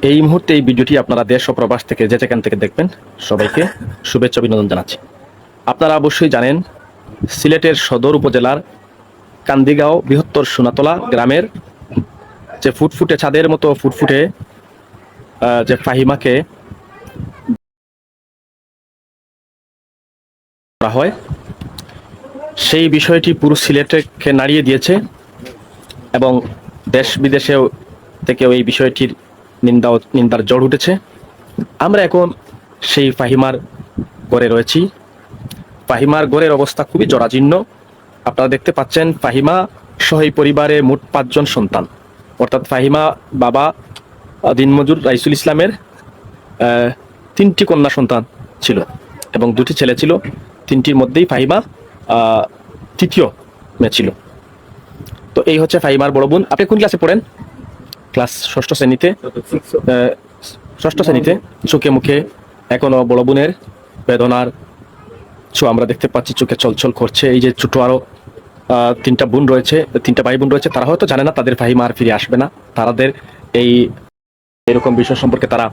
এই মুহূর্তে এই ভিডিওটি আপনারা দেশ ও প্রবাস থেকে যে যেখান থেকে দেখবেন সবাইকে শুভেচ্ছা অভিনন্দন জানাচ্ছি। আপনারা অবশ্যই জানেন সিলেটের সদর উপজেলার কান্দিগাঁও বৃহত্তর সোনাতলা গ্রামের যে ফুটফুটে ছাদের মতো ফুটফুটে যে ফাহিমাকে করা হয়, সেই বিষয়টি পুরো সিলেটকে নাড়িয়ে দিয়েছে এবং দেশ বিদেশেও থেকে ওই বিষয়টির নিন্দার ঝড় উঠেছে। আমরা এখন সেই ফাহিমার ঘরে রয়েছি। ফাহিমার ঘরের অবস্থা খুবই জরাজীর্ণ। আপনারা দেখতে পাচ্ছেন ফাহিমা সহ এই পরিবারে মোট 5 জন সন্তান, অর্থাৎ ফাহিমা বাবা দিনমজুর রাইসুল ইসলামের 3টি কন্যা সন্তান ছিল এবং 2টি ছেলে ছিল। 3টির মধ্যেই ফাহিমা তৃতীয় মেয়ে ছিল। তো এই হচ্ছে ফাহিমার বড় বোন। আপনি কোন ক্লাসে পড়েন? ক্লাস 6ষ্ঠ শ্রেণীতে। 6ষ্ঠ শ্রেণীতে। চোখে মুখে এখনো বড় বোনের বেদনার ছো আমরা দেখতে পাচ্ছি, চোখে চলচল করছে। এই যে ছোট আরো 3টা বোন রয়েছে, 3টা ভাই বোন রয়েছে, তারা হয়তো জানে না তাদের ফাহিমা আর ফিরে আসবে না। তাদের এরকম বিষয় সম্পর্কে তারা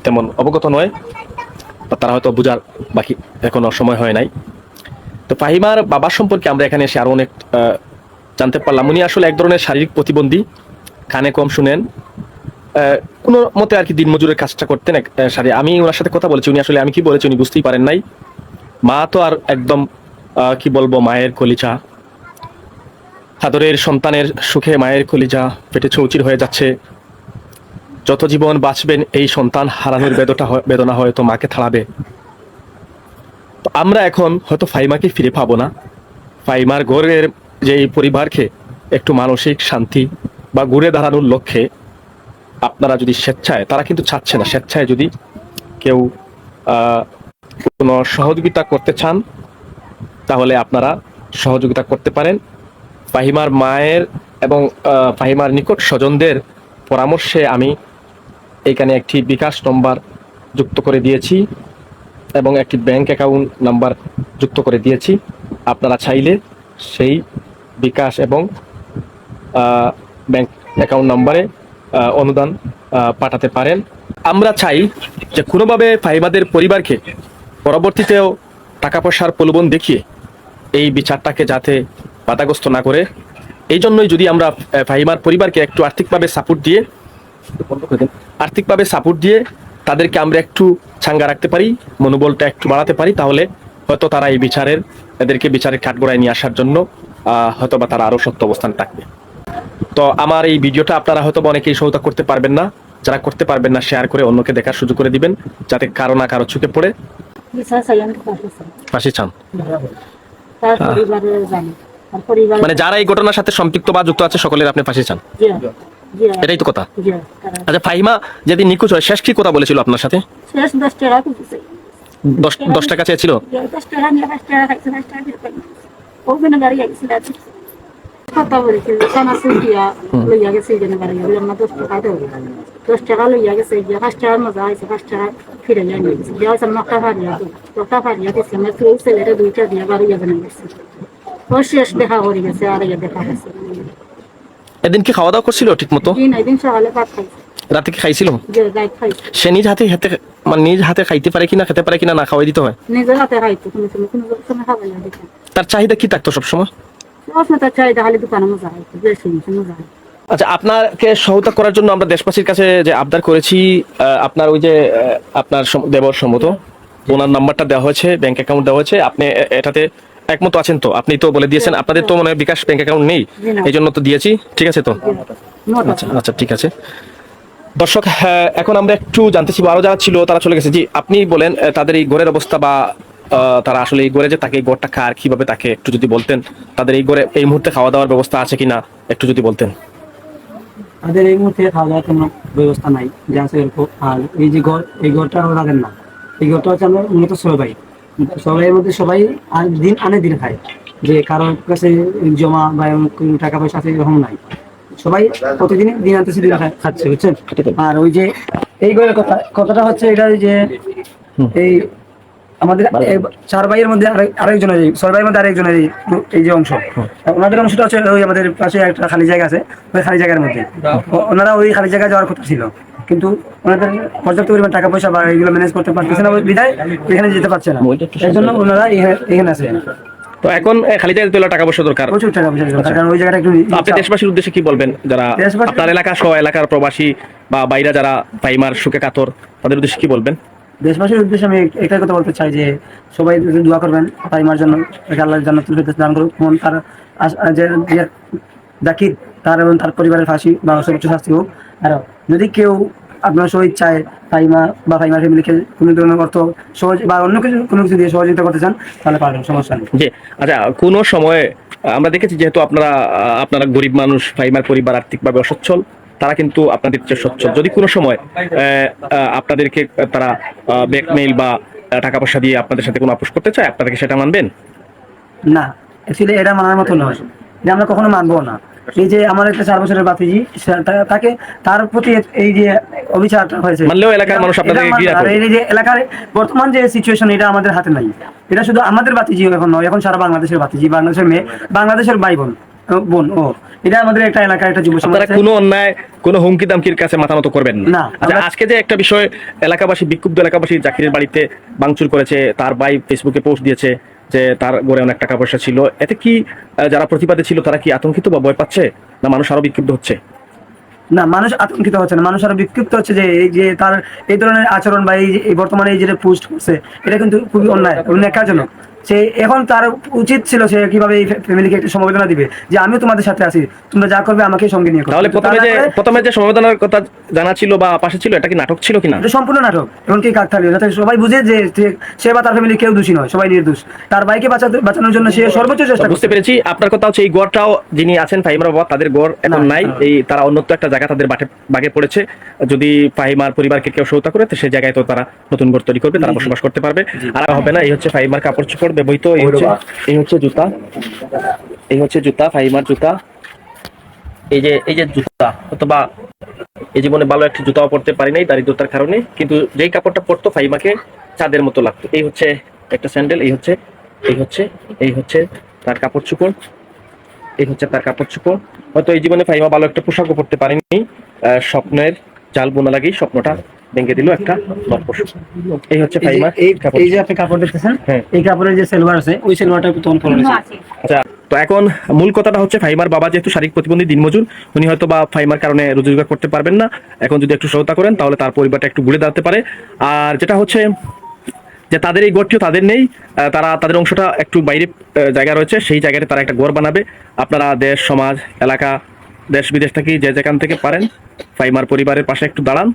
তেমন অবগত নয়, বা তারা হয়তো বোঝার বাকি এখনো সময় হয় নাই। তো ফাহিমার বাবার সম্পর্কে আমরা এখানে এসে আরো অনেক জানতে পারলাম। উনি আসলে এক ধরনের শারীরিক প্রতিবন্ধী, কানে কম শুনেন, কোনো মতে আর কি দিনমজুরের কাজটা করতেন। আমি ওনার সাথে কথা বলেছি, উনি আসলে আমি কি বলেছি উনি বুঝতেই পারেন নাই। মা তো আর একদম কি বলবো, মায়ের কলিজা, আদরের সন্তানের সুখে মায়ের কলিজা পেটে চৌচির হয়ে যাচ্ছে। যত জীবন বাঁচবেন এই সন্তান হারানোর বেদনা হয়তো মাকে থাড়াবে। তো আমরা এখন হয়তো ফাহিমাকে ফিরে পাবো না। ফাহিমার ঘরের যে এই পরিবারকে একটু মানসিক শান্তি বা ঘুরে দাঁড়ানোর লক্ষ্যে আপনারা যদি স্বেচ্ছায়, তারা কিন্তু চাচ্ছে না, স্বেচ্ছায় যদি কেউ কোনো সহযোগিতা করতে চান তাহলে আপনারা সহযোগিতা করতে পারেন। ফাহিমার মায়ের এবং ফাহিমার নিকট স্বজনদের পরামর্শে আমি এখানে একটি বিকাশ নম্বর যুক্ত করে দিয়েছি এবং একটি ব্যাংক অ্যাকাউন্ট নাম্বার যুক্ত করে দিয়েছি। আপনারা চাইলে সেই বিকাশ এবং ব্যাংক অ্যাকাউন্ট নাম্বারে অনুদান পাঠাতে পারেন। আমরা চাই যে কোনোভাবে ফাহিমাদের পরিবারকে পরবর্তীতেও টাকা পয়সার প্রলোভন দেখিয়ে এই বিচারটাকে যাতে বাধাগ্রস্ত না করে, এই জন্যই যদি আমরা ফাহিমার পরিবারকে একটু আর্থিকভাবে সাপোর্ট দিয়ে তাদেরকে আমরা একটু চাঙ্গা রাখতে পারি, মনোবলটা একটু বাড়াতে পারি, তাহলে হয়তো তারা এই এদেরকে বিচারের কাঠগড়ায় নিয়ে আসার জন্য হয়তো বা তারা আরো শক্ত অবস্থান থাকবে। তো আমার এই ভিডিওটা আপনারা হয়তো অনেকেই সহায়তা করতে পারবেন না, যারা করতে পারবেন না শেয়ার করে অন্যকে দেখার সুযোগ করে দিবেন, যাতে কারো না কারো চোখে পড়ে ফাঁসি চান। মানে যারা এই ঘটনার সাথে সম্পৃক্ত বা যুক্ত আছে সকলের আপনি ফাঁসি চান, এটাই তো কথা। আচ্ছা, ফাহিমা যেদিন নিখোঁজ হয় শেষ কি কথা বলেছিল আপনার সাথে? 10 টাকা চেয়েছিল। কথা বলেছে খানা সুইয়া লইয়া গেছে এই জন্য বাড়ি গেলাম না 10 টাকা দেবো 10 টাকা লইয়া গেছে যে 5 টাকার মজা হয়েছে 5 টাকা ফিরে নিয়ে গেছে দেওয়া মক্কা ফারিয়া তোটা ফারিয়া গেছে আমার কেউ ছেলেটা 2টা দিয়ে বাড়ি যাবে না গেছে ও শেষ দেখা করে গেছে আর ইয়ে দেখা গেছে। এদিন কি খাওয়া দাওয়া করছিল ঠিক মতো? দিন সকালে ভাত খাইছে, রাতে কি খাইছিল? সে নিজ হাতে খাইতে পারে কিনা, খেতে পারে কিনা, না খাওয়াই দিতে হয়? নিজের হাতে খাইতো, কোনো সময় খাওয়াই না দিত। তার চাহিদা কি থাকতো সবসময়? আচ্ছা, আপনাকে সহায়তা করার জন্য আমরা দেশবাসীর কাছে যে আবদার করেছি, আপনার ওই যে আপনার দেবর সম্মত ওনার নাম্বারটা দেওয়া হয়েছে, ব্যাংক অ্যাকাউন্ট দেওয়া হয়েছে, আপনি এটাতে একমত আছেন তো? আপনি তো বলে দিয়েছেন আপনাদের তো মনে হয় বিকাশ ব্যাংক অ্যাকাউন্ট নেই, এই জন্য তো দিয়েছি, ঠিক আছে তো? আচ্ছা আচ্ছা, ঠিক আছে। দর্শক, এখন আমরা একটু জানতে চাইবো, আরো যারা ছিল তারা চলে গেছে, জি আপনি বলেন তাদের এই ঘরের অবস্থা, বা তারা আসলে এই ঘরে যে তাকে এই ঘরটা খায় কিভাবে তাকে একটু যদি বলতেন, তাদের এই ঘরে এই মুহূর্তে খাওয়া দাওয়ার ব্যবস্থা আছে কিনা একটু যদি বলতেন। তাদের এই মুহূর্তে খাওয়া দাওয়ার কোনো ব্যবস্থা নাই, যা আছে অল্প। আর এই যে ঘর, এই ঘরটা ওনাদের না, এই ঘরটা হচ্ছে আমরা মূলত সবাইয়ের মধ্যে সবাই দিন আনে দিন খায়, যে কারোর কাছে জমা বা টাকা পয়সা আছে এরকম নাই, সবাই প্রতিদিন দিন আনতেছে দিন খাচ্ছে, বুঝছেন? আর ওই যে এই ঘরের কথাটা হচ্ছে এটা যে এই আমাদের 4 ভাইয়ের মধ্যে আরেকজনের, 6 ভাইয়ের মধ্যে আরেকজনের এই যে অংশ, ওনাদের অংশটা হচ্ছে ওই আমাদের পাশে একটা খালি জায়গা আছে, ওই খালি জায়গার মধ্যে ওনারা ওই খালি জায়গায় যাওয়ার কথা ছিল, কিন্তু ওনাদের পর্যাপ্ত পরিমাণ টাকা পয়সা বা এগুলো ম্যানেজ করতে পারতেছে না বিধায় এখানে যেতে পারছে না, এর জন্য ওনারা এখানে আছে। তো এখন খালিদা জিয়াউদ্দৌলা টাকা পয়সা দরকার। প্রচুর টাকা পয়সা দরকার, কারণ ওই জায়গাটা একটু তো আপনি দেশবাসীর উদ্দেশ্যে কি বলবেন, যারা দেশবাসী- আপনার এলাকা সহ এলাকার প্রবাসী বা বাইরে যারা ফাইমার সুখে কাতর, তাদের উদ্দেশ্যে কি বলবেন? দেশবাসীর উদ্দেশ্যে আমি একটাই কথা বলতে চাই যে সবাই যদি দোয়া করবেন ফাইমার জন্য, আল্লাহ জান্নাতুল ফেরদৌস দান করুক, এবং তার যে জাকির তার এবং তার পরিবারের ফাঁসি বা সর্বোচ্চ শাস্তি হোক। আর যদি কেউ আপনার সহিত চায় ফাইমা বা ফাইমার ফ্যামিলিকে কোনো ধরনের অর্থ সহজ বা অন্য কিছু কোনো কিছু দিয়ে সহযোগিতা করতে চান তাহলে পারবেন, সমস্যা নেই। জি, আচ্ছা, কোনো সময়ে আমরা দেখেছি যেহেতু আপনারা গরিব মানুষ, ফাইমার পরিবার আর্থিকভাবে অসচ্ছল, তারা কিন্তু আপনাদের চেয়ে সচ্ছল। যদি কোনো সময় আপনাদেরকে তারা ব্ল্যাকমেইল বা টাকা পয়সা দিয়ে আপনাদের সাথে কোনো আপোষ করতে চায়, আপনাদেরকে সেটা মানবেন? না, অ্যাকচুয়ালি এটা মানার মতো নয়, এটা আমরা কখনো মানবো না। এই যে আমার একটা 4 বছরের বাতিজি, তাকে তার প্রতি এই যে অবিচারটা হয়েছে, মানলেও এলাকার মানুষ আপনাদেরকে ঘৃণা আর করবে। এই যে এলাকার বর্তমান যে সিচুয়েশন, এটা আমাদের হাতে নাই। এটা শুধু আমাদের বাতিজি এখন নয়, এখন সারা বাংলাদেশের বাতিজি, বাংলাদেশের মেয়ে, বাংলাদেশের ভাই বোন ও এটা আমাদের একটা এলাকার একটা যুব সমাজ আপনারা আছে। কোনো অন্যায়, কোনো হুমকি দামকির কাছে মাথা নত করবেন না, আচ্ছা, আমরা- আজকে যে একটা বিষয় এলাকাবাসী, বিক্ষুব্ধ এলাকাবাসী জাকিরের বাড়িতে ভাঙচুর করেছে, তার ভাই ফেসবুকে পোস্ট দিয়েছে যে তার গড়ে অনেক টাকা পয়সা ছিল, এতে কি যারা প্রতিবাদী ছিল তারা কি আতঙ্কিত বা ভয় পাচ্ছে, না মানুষ আরো বিক্ষুব্ধ হচ্ছে? না, মানুষ আতঙ্কিত হচ্ছে না, মানুষ আরো বিক্ষিপ্ত হচ্ছে যে এই যে তার এই ধরনের আচরণ বা এই যে এই বর্তমানে এই যেটা পোস্ট করছে, এটা কিন্তু খুবই অন্যায় এবং ন্যাক্কারজনক। সে এখন তার উচিত ছিল সে কিভাবে এই ফ্যামিলিকে একটা সমবেদনা দিবে যে আমিও তোমাদের সাথে আছি, তোমরা যা করবে আমাকে সঙ্গে নিয়ে করবে। তাহলে তা না করে প্রথমে যে সমবেদনার কথা জানা ছিল বা পাশে ছিল, এটা কি নাটক ছিল কিনা? এটা সম্পূর্ণ নাটক, এমনকি কাকতালীয়, যাতে সবাই বুঝে যে সে বা তার ফ্যামিলি কেউ দোষী নয়, সবাই নির্দোষ। তার ভাইকে বাঁচানোর জন্য সে সর্বোচ্চ চেষ্টা করছে। বুঝতে পেরেছি। আপনার কথা হচ্ছে এই গড়টাও যিনি আছেন ফাহিমার বাবা, তাদের গড় এখন না, নাই, না। এই তারা অন্যত্র একটা জায়গা তাদের বাগে পড়েছে। যদি ফাহিমার পরিবারকে কেউ সহায়তা করে, তো সেই জায়গায় তো তারা নতুন ঘর তৈরি করবে, তারা বসবাস করতে পারবে, আর হবে না। এই হচ্ছে ফাহিমার কাপড় চোপড় ব্যবহৃত, এই হচ্ছে জুতা, এই হচ্ছে জুতা, ফাহিমার জুতা। এই যে জুতা, অথবা এই জীবনে ভালো একটা জুতাও পরতে পারি নাই দারিদ্রতার কারণে, কিন্তু যেই কাপড়টা পরতো ফাহিমাকে চাঁদের মতো লাগতো। এই হচ্ছে একটা স্যান্ডেল, এই হচ্ছে তার কাপড় চোপড়, এই হচ্ছে তার কাপড় চোপড়। হয়তো এই জীবনে ফাহিমা ভালো একটা পোশাকও পরতে পারেনি, স্বপ্নের জাল বোনা লাগি স্বপ্নটা ভেঙে দিল একটা নরপশু। এই হচ্ছে ফাহিমা কাপড়। এই যে আপনি কাপড় দেখতেছেন, হ্যাঁ। এই কাপড়ের যে সেলভার আছে, ওই সেলভারটা তখন পরে আছে আচ্ছা, তো এখন মূল কথাটা হচ্ছে ফাহিমার বাবা যেহেতু শারীরিক প্রতিবন্ধী দিনমজুর, উনি হয়তো বা ফাহিমার কারণে রোজি রোজগার করতে পারবেন না। এখন যদি একটু সহায়তা করেন তাহলে তার পরিবারটা একটু ঘুরে দাঁড়াতে পারে। আর যেটা হচ্ছে যে তাদের এই গড়টিও তাদের নেই, তারা তাদের অংশটা একটু বাইরে জায়গা রয়েছে, সেই জায়গাটা তারা একটা গড় বানাবে। আপনারা দেশ, সমাজ, এলাকা, দেশ বিদেশ থেকে যে যেখান থেকে পারেন ফাহিমার পরিবারের পাশে একটু দাঁড়ান,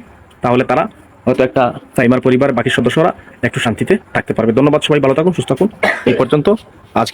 তাহলে তারা হয়তো একটা ফাহিমার পরিবার বাকি সদস্যরা একটু শান্তিতে থাকতে পারবে। ধন্যবাদ, সবাই ভালো থাকুন, সুস্থ থাকুন। এই পর্যন্ত আজকে।